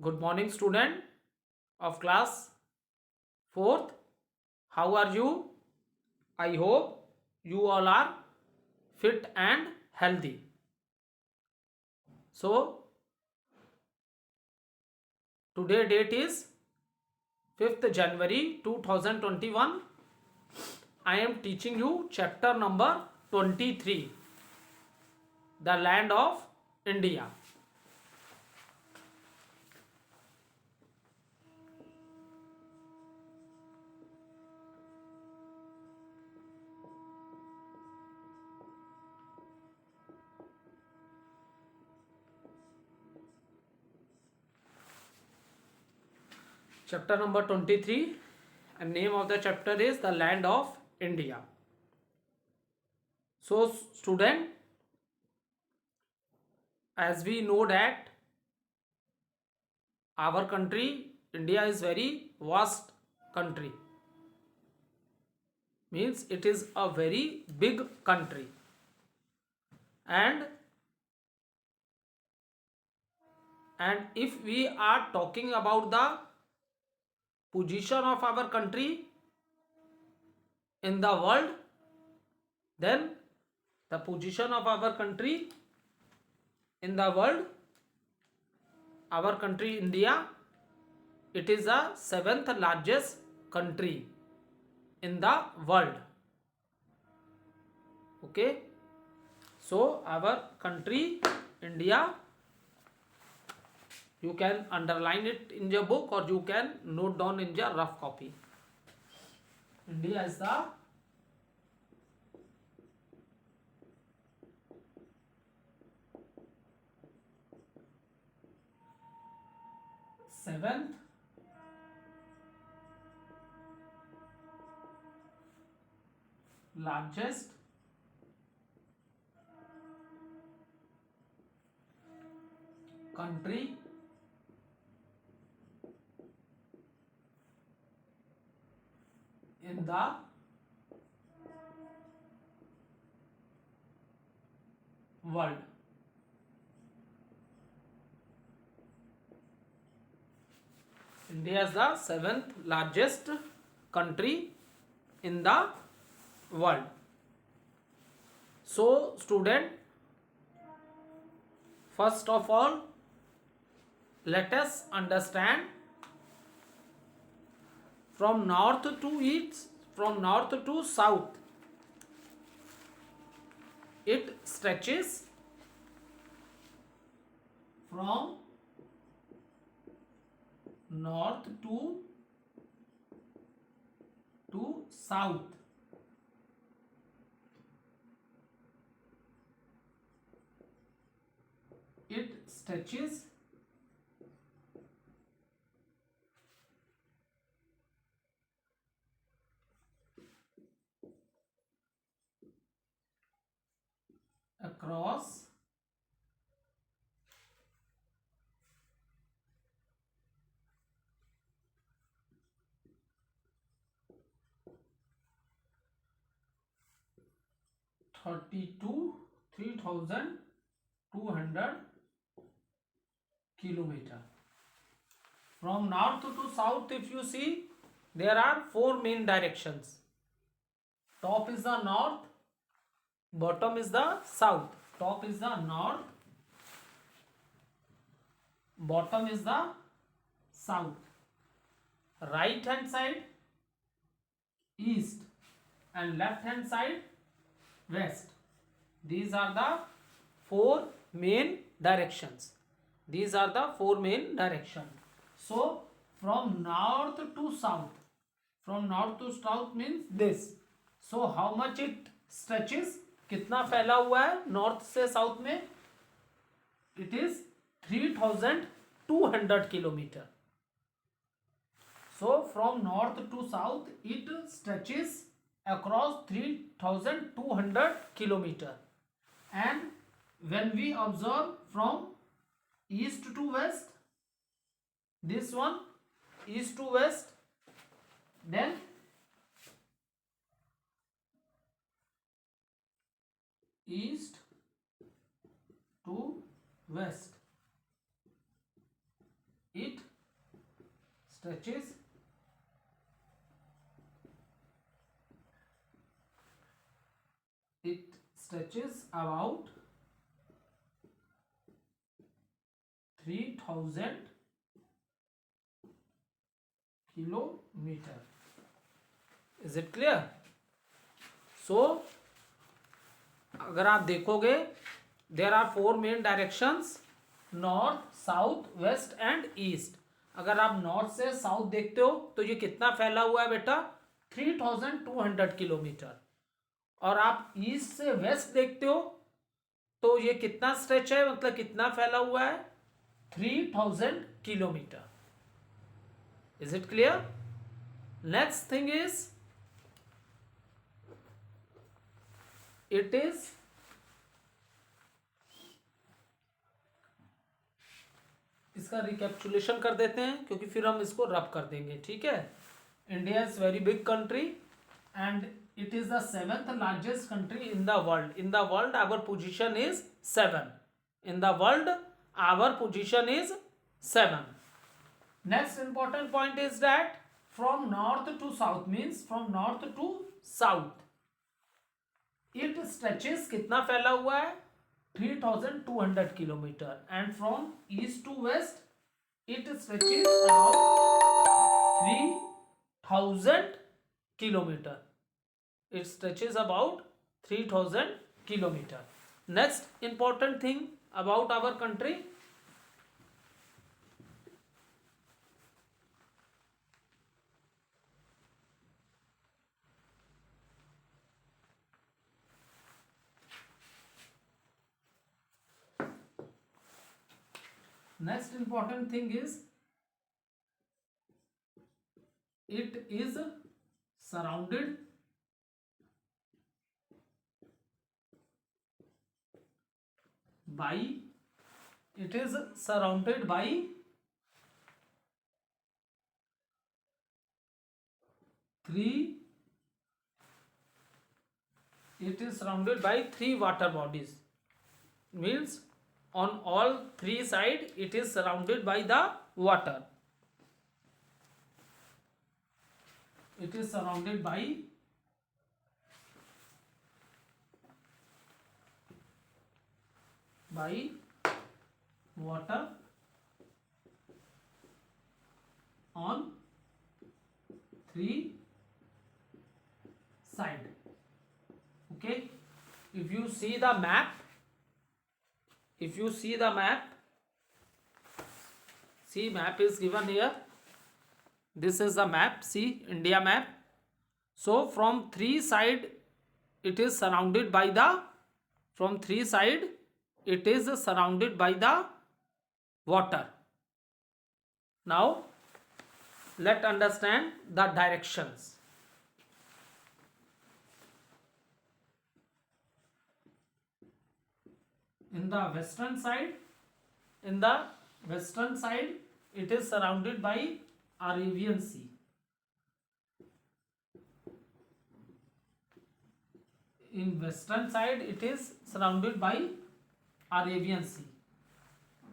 Good morning, student of class 4th. How are you? I hope you all are fit and healthy. So, today date is 5th January 2021. I am teaching you chapter number 23, The Land of India. Chapter number 23, and name of the chapter is The Land of India. So, student, as we know that our country India is very vast country, means it is a very big country, and if we are talking about the position of our country in the world, then the position of our country in the world, our country India, it is the 7th largest country in the world. Okay, so our country India, you can underline it in your book or you can note down in your rough copy. India is the seventh largest country in the world. India is the 7th largest country in the world. So, student, first of all, let us understand from north to east, from north to south, it stretches from north to south. It stretches across 3,200 kilometer. From north to south, if you see, there are 4 main directions. Top is the north, bottom is the south. Top is the north, bottom is the south. Right hand side east and left hand side west. These are the 4 main directions. These are the 4 main directions. So, from north to south, from north to south means this. So, how much it stretches? कितना फैला हुआ है north से south में? It is 3,200 kilometer. So, from north to south, it stretches across 3,200 kilometer. And when we observe from east to west, this one east to west, then east to west, it stretches about 3000 kilometer. Is it clear? So अगर आप देखोगे there are 4 main directions, north, south, west and east. अगर आप north से south देखते हो तो ये कितना फैला हुआ है बेटा? 3200 किलोमीटर. और आप ईस्ट से वेस्ट देखते हो तो ये कितना स्ट्रेच है, मतलब कितना फैला हुआ है? 3000 kilometre. Is it clear? Next thing is it is इसका रिकैप्चुलेशन कर देते हैं क्योंकि फिर हम इसको रब कर देंगे. ठीक है. India is very big country and it is the 7th largest country in the world. In the world our position is 7. In the world our position is 7. Next important point is that from north to south means from north to south it stretches कितना फैला हुआ है? 3200 kilometer. And from east to west it stretches around 3000 kilometer. It stretches about 3000 kilometer. Next important thing about our country, next important thing is it is surrounded by it is surrounded by three water bodies. Means on all three sides it is surrounded by the water. It is surrounded by water on three sides. Okay. If you see the map, see map is given here. This is the map. See India map. So from three side it is surrounded by the water. Now let's understand the directions. In the western side it is surrounded by Arabian Sea. In western side it is surrounded by Arabian Sea.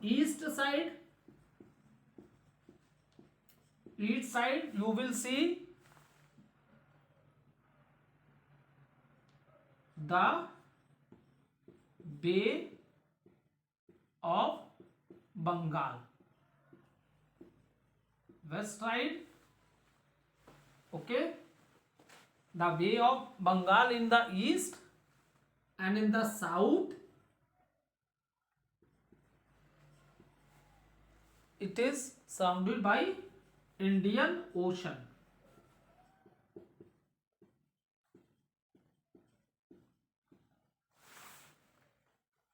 East side you will see the Bay of Bengal. West side, okay, the Bay of Bengal in the east, and in the south it is surrounded by Indian Ocean.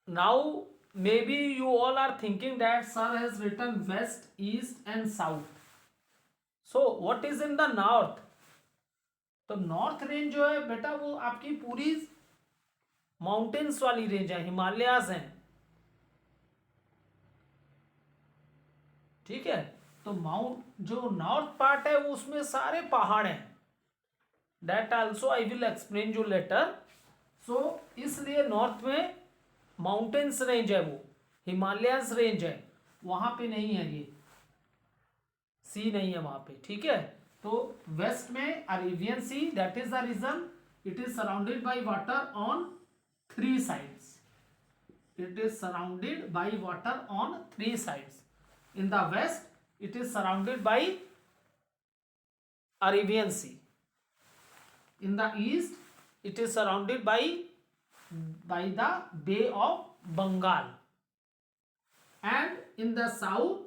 Now maybe you all are thinking that sir has written west, east and south. So what is in the north? तो north range जो है बेटा वो आपकी पूरी mountains वाली range है, हिमालयाज हैं. ठीक है. तो जो नॉर्थ पार्ट है वो उसमें सारे पहाड़ हैं. That also I will explain you later. So इसलिए नॉर्थ में माउंटेन्स रेंज है, वो हिमालयस रेंज है, वहां पे नहीं है ये. सी नहीं है वहां पे, ठीक है। तो वेस्ट में Arabian sea, that is the reason it is surrounded by water on 3 sides. It is surrounded by water on 3 sides. In the west, it is surrounded by Arabian Sea. In the east, it is surrounded by the Bay of Bengal. And in the south,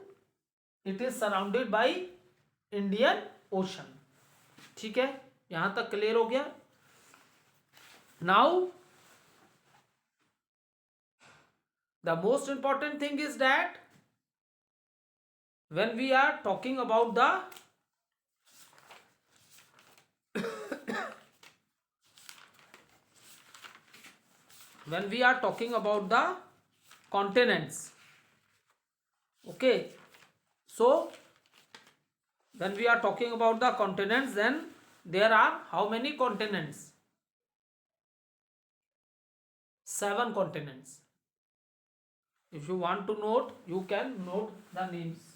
it is surrounded by Indian Ocean. ठीक है, यहां तक clear हो गया। Now the most important thing is that when we are talking about the continents, okay, so when we are talking about the continents, then there are how many continents? 7 continents. If you want to note, you can note the names.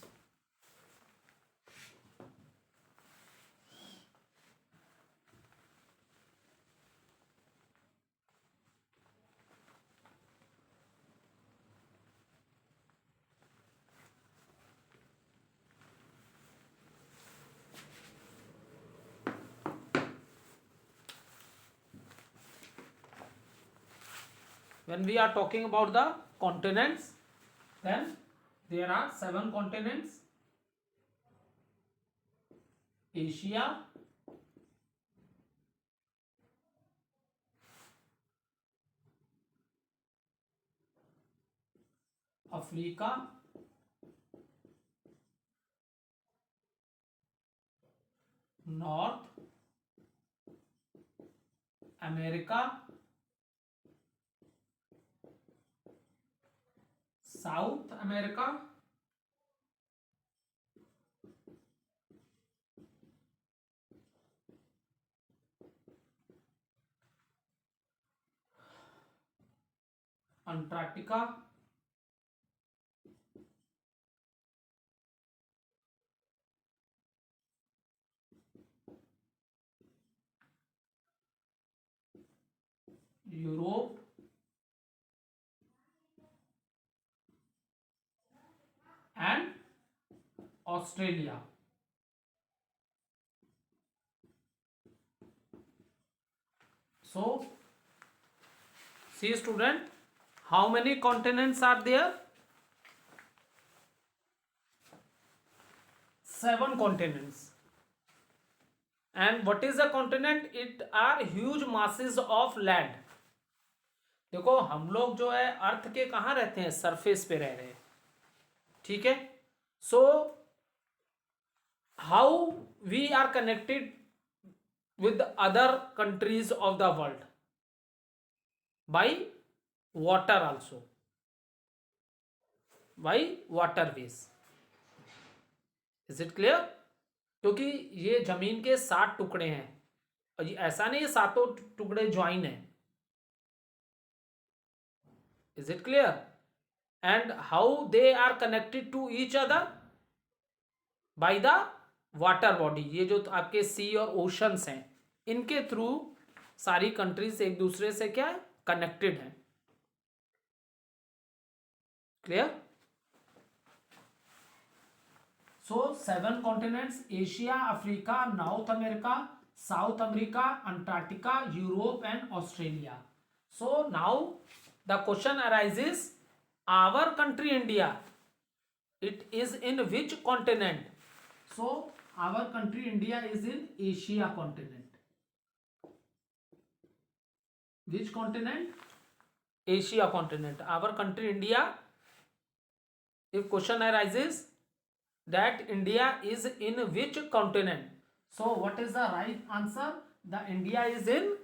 When we are talking about the continents, then there are 7 continents: Asia, Africa, North America, South America, Antarctica, Europe, and Australia. So see student, how many continents are there? 7 continents. And what is a continent? It are huge masses of land. देखो हम लोग जो है अर्थ के कहाँ रहते हैं? Surface पे रह रहे हैं, ठीक है। So how we are connected with other countries of the world? By water also, by waterways. Is it clear? क्योंकि ये जमीन के 7 टुकड़े हैं और ये ऐसा नहीं, ये सातों टुकड़े ज्वाइन है। Is it clear? And how they are connected to each other? By the water body. ये जो आपके सी और ओशंस हैं, इनके थ्रू सारी कंट्रीज एक दूसरे से क्या है? कनेक्टेड हैं। Clear? So 7 continents: Asia, Africa, North America, South America, Antarctica, Europe and Australia. So now the question arises, our country India, it is in which continent? So our country India is in Asia continent. Which continent? Asia continent. Our country India, if question arises that India is in which continent, so what is the right answer? The India is in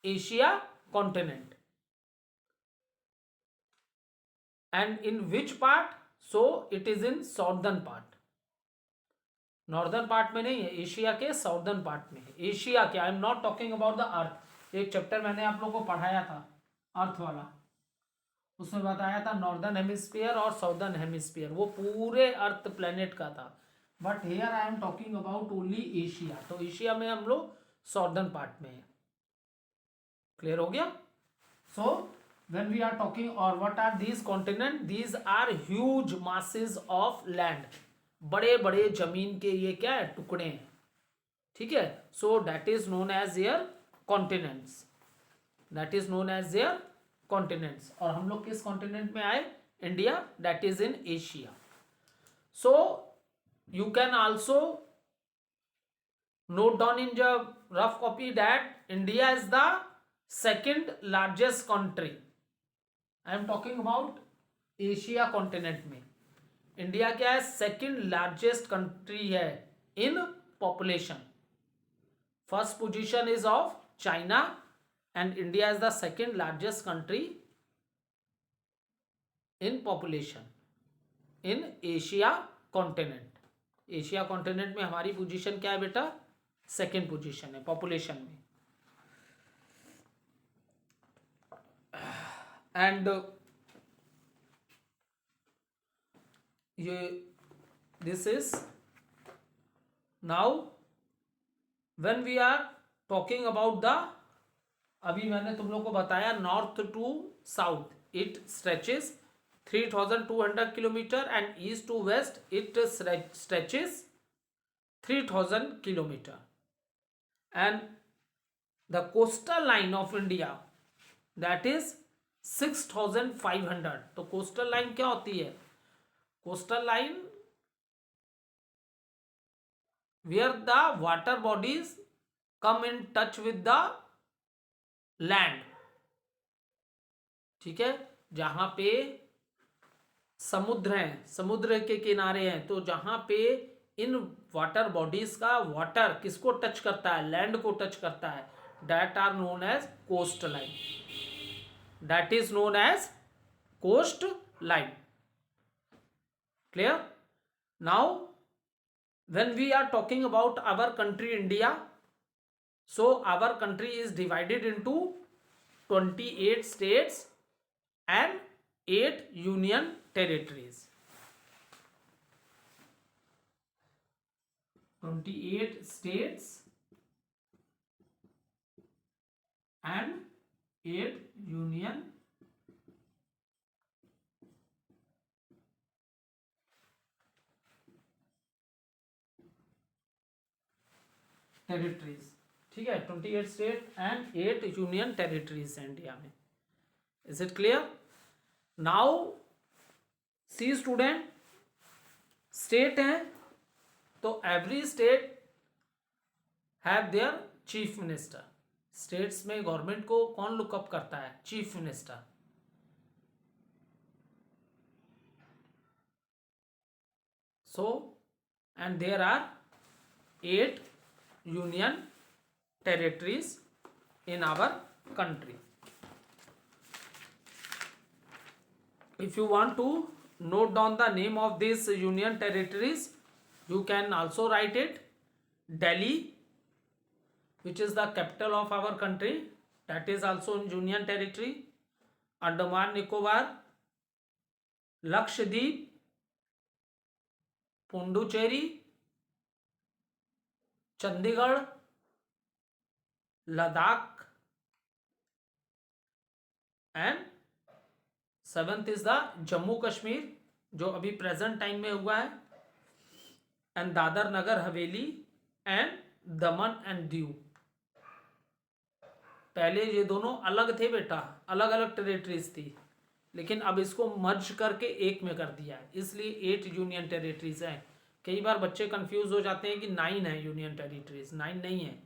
Asia continent. And in which part? So it is in southern part. Northern part में नहीं है, Asia के southern part में है। Asia के, I am not talking about the earth. एक chapter मैंने आप लोगों को पढ़ाया था अर्थ वाला, उसमें बताया था नॉर्दर्न हेमिस्फीयर और साउदर्न हेमिस्फीयर, वो पूरे अर्थ प्लेनेट का था। But here I am talking about only Asia. तो एशिया में हम लोग सॉर्दर्न पार्ट में है। क्लियर हो गया? सो when we are talking, or what are these continent, these are huge masses of land, बड़े बड़े जमीन के ये क्या है, टुकड़े हैं। ठीक है, so that is known as their continents, that is known as their continents. और हम लोग किस कॉन्टिनेंट में आए? India, that is in Asia. So you can also note down in the rough copy that India is the second largest country. I am talking about Asia continent में India क्या है? Second largest country है in population. First position is of China and India is the second largest country in population in Asia continent. Asia continent में हमारी position क्या है बेटा? Second position है पॉपुलेशन में। एंड ये this is now when we are talking about the, अभी मैंने तुम लोग को बताया north to south it stretches 3200 kilometre and east to west it stretches 3000 kilometer, and the coastal line of India that is 6500। तो coastal line क्या होती है? coastal line where the water bodies come in touch with the land। ठीक है, जहां पे समुद्र हैं, समुद्र के किनारे हैं, तो जहां पे इन वाटर बॉडीज का वाटर किसको टच करता है? लैंड को टच करता है। That are known as coast line, that is known as coast line. Clear? Now when we are talking about our country India, so our country is divided into 28 states and 8 union territories. 28 states and 8 union territories. ठीक है, 28 state and 8 union territories है India में। Is it clear? Now see student, state है तो every state have their chief minister. States में government को कौन look up करता है? Chief minister. So and there are 8 union territories in our country. If you want to note down the name of these union territories, you can also write it. Delhi, which is the capital of our country, that is also in union territory. Andaman Nicobar, Lakshadweep, Pondicherry, Chandigarh, Ladakh, and 7th is the Jammu Kashmir जो अभी present time में हुआ है, and Dadar Nagar Haveli and Daman and Diu. पहले ये दोनों अलग थे बेटा, अलग अलग टेरिटरीज थी, लेकिन अब इसको मर्ज करके एक में कर दिया है, इसलिए 8 यूनियन टेरिटरीज हैं। कई बार बच्चे कंफ्यूज हो जाते हैं कि 9 है यूनियन टेरिटरीज, 9 नहीं है।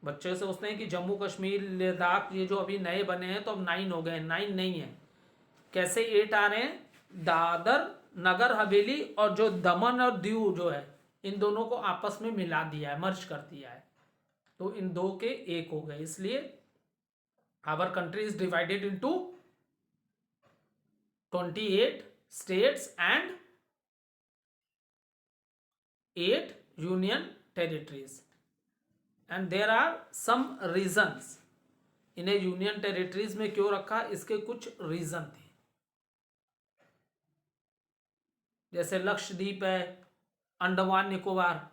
बच्चे सोचते हैं कि जम्मू कश्मीर लद्दाख ये जो अभी नए बने हैं तो अब 9 हो गए, 9 नहीं है। कैसे 8 आ रहे हैं? दादर नगर हवेली और जो दमन और दीव जो है, इन दोनों को आपस में मिला दिया है, मर्ज कर दिया है, तो इन दो के एक हो गए। इसलिए our country is divided into 28 states and 8 union territories, and there are some regions. इन्हें यूनियन टेरिटरीज में क्यों रखा, इसके कुछ रीजन थे। जैसे लक्षद्वीप है, Andaman Nicobar,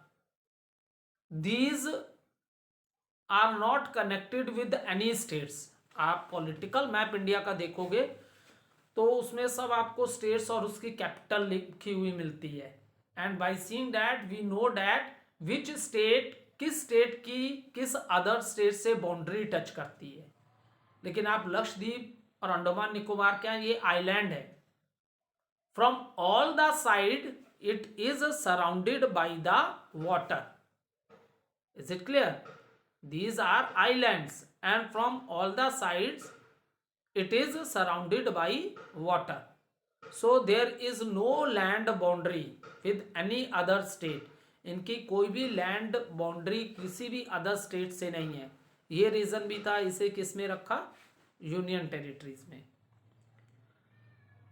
these are not connected with any states. आप पॉलिटिकल मैप इंडिया का देखोगे तो उसमें सब आपको स्टेट्स और उसकी कैपिटल लिखी हुई मिलती है. And by seeing that we know that which state किस स्टेट की किस अदर स्टेट से बाउंड्री टच करती है. लेकिन आप लक्षद्वीप और अंडमान निकोबार क्या है, ये आइलैंड है. From all the side it is surrounded by the water. Is it clear? These are islands and from all the sides it is surrounded by water. So there is no land boundary with any other state. इनकी कोई भी land boundary किसी भी other state से नहीं है. ये reason भी था इसे किस में रखा, यूनियन टेरिटरीज में.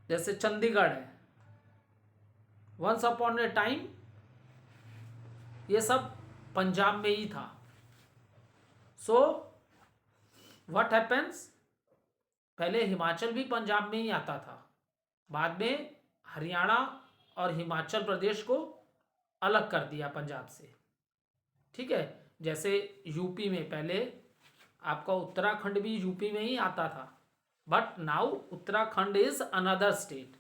जैसे चंडीगढ़ है, वंस अपॉन ए टाइम ये सब पंजाब में ही था. सो व्हाट हैपेंस, पहले हिमाचल भी पंजाब में ही आता था, बाद में हरियाणा और हिमाचल प्रदेश को अलग कर दिया पंजाब से. ठीक है, जैसे यूपी में पहले आपका उत्तराखंड भी यूपी में ही आता था, but now Uttarakhand is another state.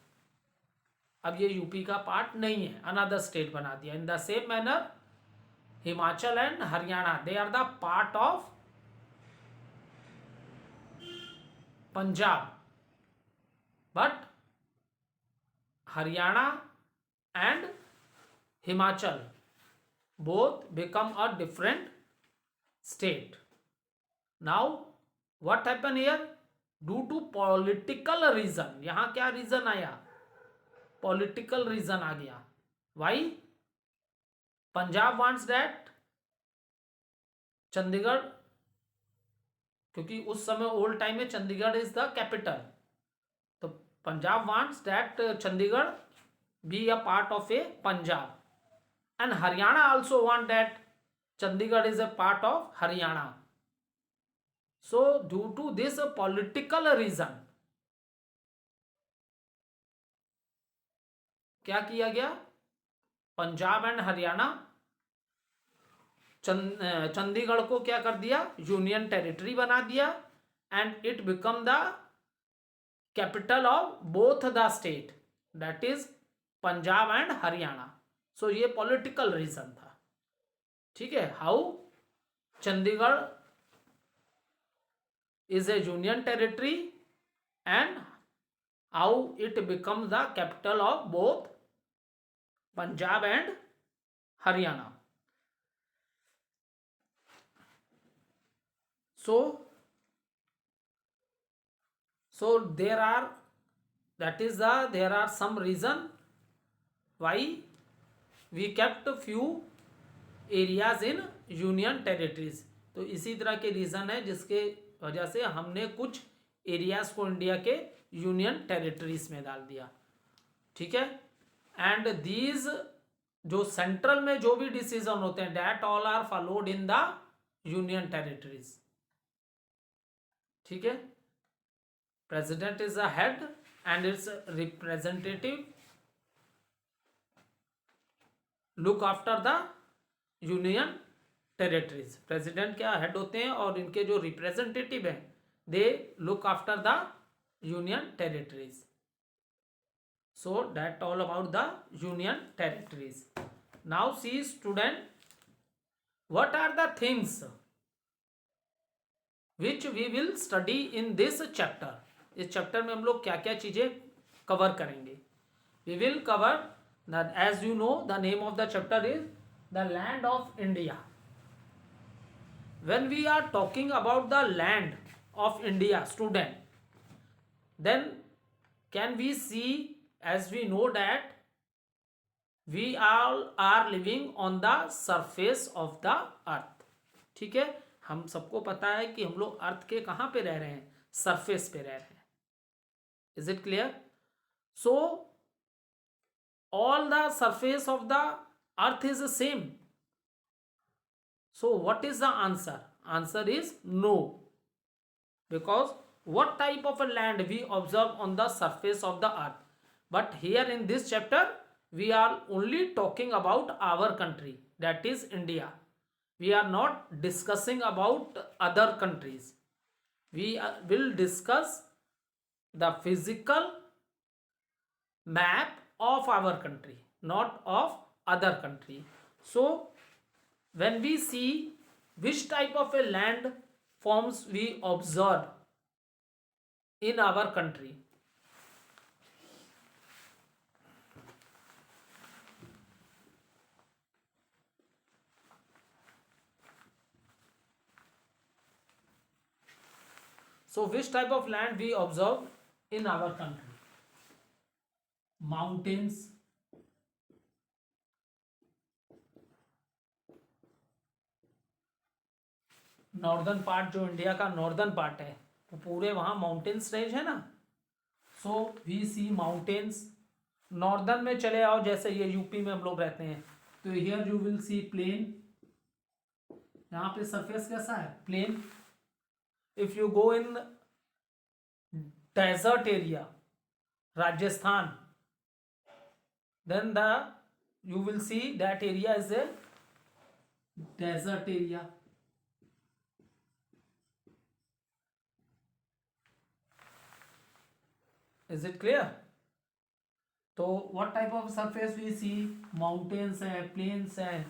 अब ये यूपी का पार्ट नहीं है, अनदर स्टेट बना दिया. In the same manner Himachal and Haryana they are the part of Punjab, but Haryana and Himachal both become a different state. Now what happen here, due to political reason, यहां क्या reason आया, पॉलिटिकल रीजन आ गया. Why? Punjab wants that Chandigarh, क्योंकि उस समय old time में Chandigarh is the capital, तो Punjab wants that Chandigarh be a part of A Punjab. And Haryana also want that Chandigarh is a part of Haryana. So due to this political reason, क्या किया गया, Punjab and Haryana Chandigarh को क्या कर दिया, यूनियन टेरिटरी बना दिया. And it become the capital of both the state, that is Punjab and Haryana. So ये पॉलिटिकल रीजन था. ठीक है, how Chandigarh is a union territory and how it becomes the capital of both Punjab and Haryana. so there are, that is the, there are some reason why we kept few areas in union territories. तो इसी तरह के reason है जिसके वजह से हमने कुछ एरियाज को इंडिया के यूनियन टेरिटरीज में डाल दिया. ठीक है, एंड दीज जो सेंट्रल में जो भी डिसीजन होते हैं that all are followed in the union territories. ठीक है, president is the head and its representative look after the union territories. President क्या हेड होते हैं और इनके जो रिप्रेजेंटेटिव हैं they look after the union territories. So that all about the union territories. Now see student, what are the things which we will study in this chapter. इस chapter में हम लोग क्या क्या चीजें कवर करेंगे. We will cover that, as you know, the name of the chapter is the land of India. When we are talking about the land of India, student, then can we see, as we know that we all are living on the surface of the earth. ठीक है, हम सबको पता है कि हम लोग अर्थ के कहाँ पे रह रहे हैं, सरफेस पे रह रहे हैं. Is it clear? So all the surface of the earth is the same. So what is the answer? Answer is no, because what type of a land we observe on the surface of the earth. But here in this chapter we are only talking about our country, that is India. We are not discussing about other countries. We will discuss the physical map of our country, not of other country. So when we see which type of a land forms we observe in our country, so which type of land we observe in our country? Mountains, northern part, जो India का northern part है वो पूरे वहाँ mountains range है ना. So we see mountains. Northern में चले आओ, जैसे ये यूपी में हम लोग रहते हैं, तो here you will see plain. यहाँ पे सरफेस कैसा है? Plain. If you go in desert area, Rajasthan, then you will see that area is a desert area. Is it clear? तो what type of surface we see? Mountains है, plains है,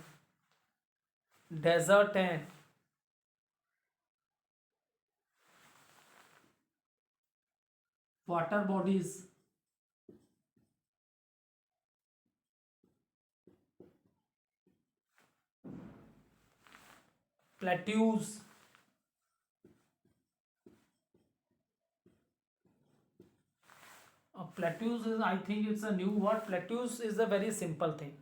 desert है, water bodies, plateaus, plateaus is, I think it's a new word. Plateaus is a very simple thing.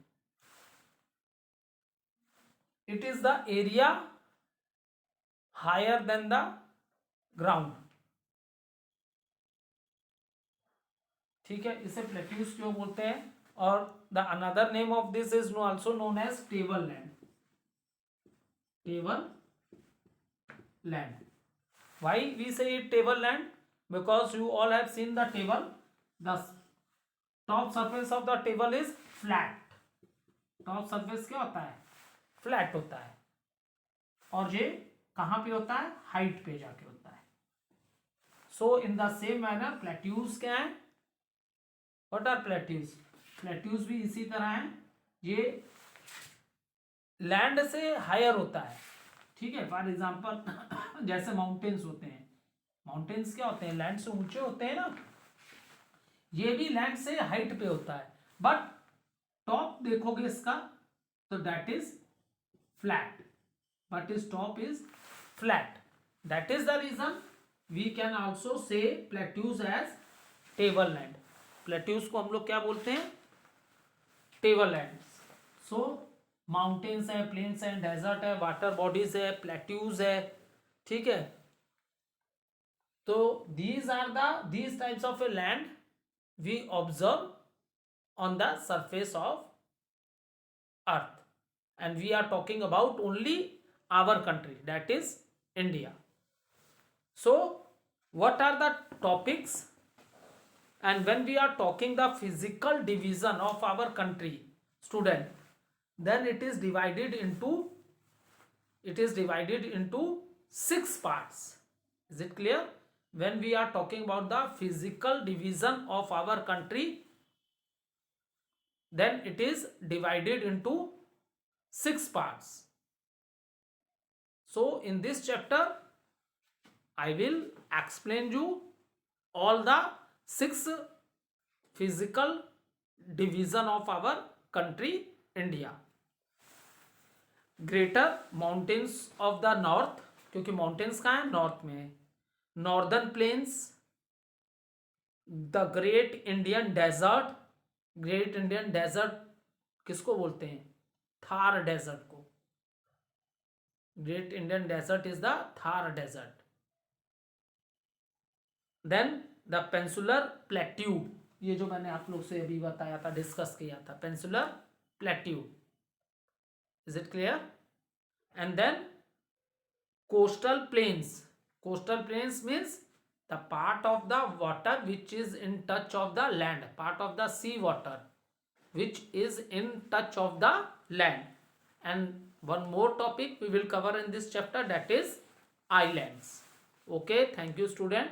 It is the area higher than the ground. ठीक है, इसे plateaus क्यों बोलते हैं? और the another name of this is also known as table land. Table land. Why we say it table land? Because you all have seen the table. The top surface of the table is flat. Top surface क्या होता है? Flat होता है. और ये कहाँ पे होता है? हाइट पे जाके होता है. So in the same manner plateaus क्या है? What are plateaus? प्लेट्यूज भी इसी तरह है. ये लैंड से हायर होता है. ठीक है, फॉर एग्जांपल जैसे माउंटेन्स होते हैं. माउंटेन्स क्या होते हैं? लैंड से ऊंचे होते हैं ना. ये भी लैंड से हाइट पे होता है, बट टॉप देखोगे इसका तो that is flat. But is top is flat. That is the reason we can also say plateaus as table land. Plateaus को हम लोग क्या बोलते हैं? Table land. सो माउंटेन्स है, प्लेन्स है, डेजर्ट है, वाटर बॉडीज है, प्लेट्यूज है. ठीक है, तो these are these types of a land we observe on the surface of earth. And we are talking about only our country, that is India. So what are the topics? And when we are talking the physical division of our country, student, then it is divided into 6 parts. Is it clear? When we are talking about the physical division of our country, then it is divided into 6 parts. So in this chapter I will explain you all the 6 physical division of our country India. Greater mountains of the north, क्योंकि mountains कहाँ है? North में है. Northern plains, the great Indian desert. Great Indian desert किसको बोलते हैं? Thar desert को. Great Indian desert is the Thar desert. Then the peninsular plateau, ये जो मैंने आप लोग से अभी बताया था, डिस्कस किया था, peninsular plateau. Is it clear? And then coastal plains. Coastal plains means the part of the water which is in touch of the land, part of the sea water which is in touch of the land. And one more topic we will cover in this chapter, that is islands. Okay, thank you student.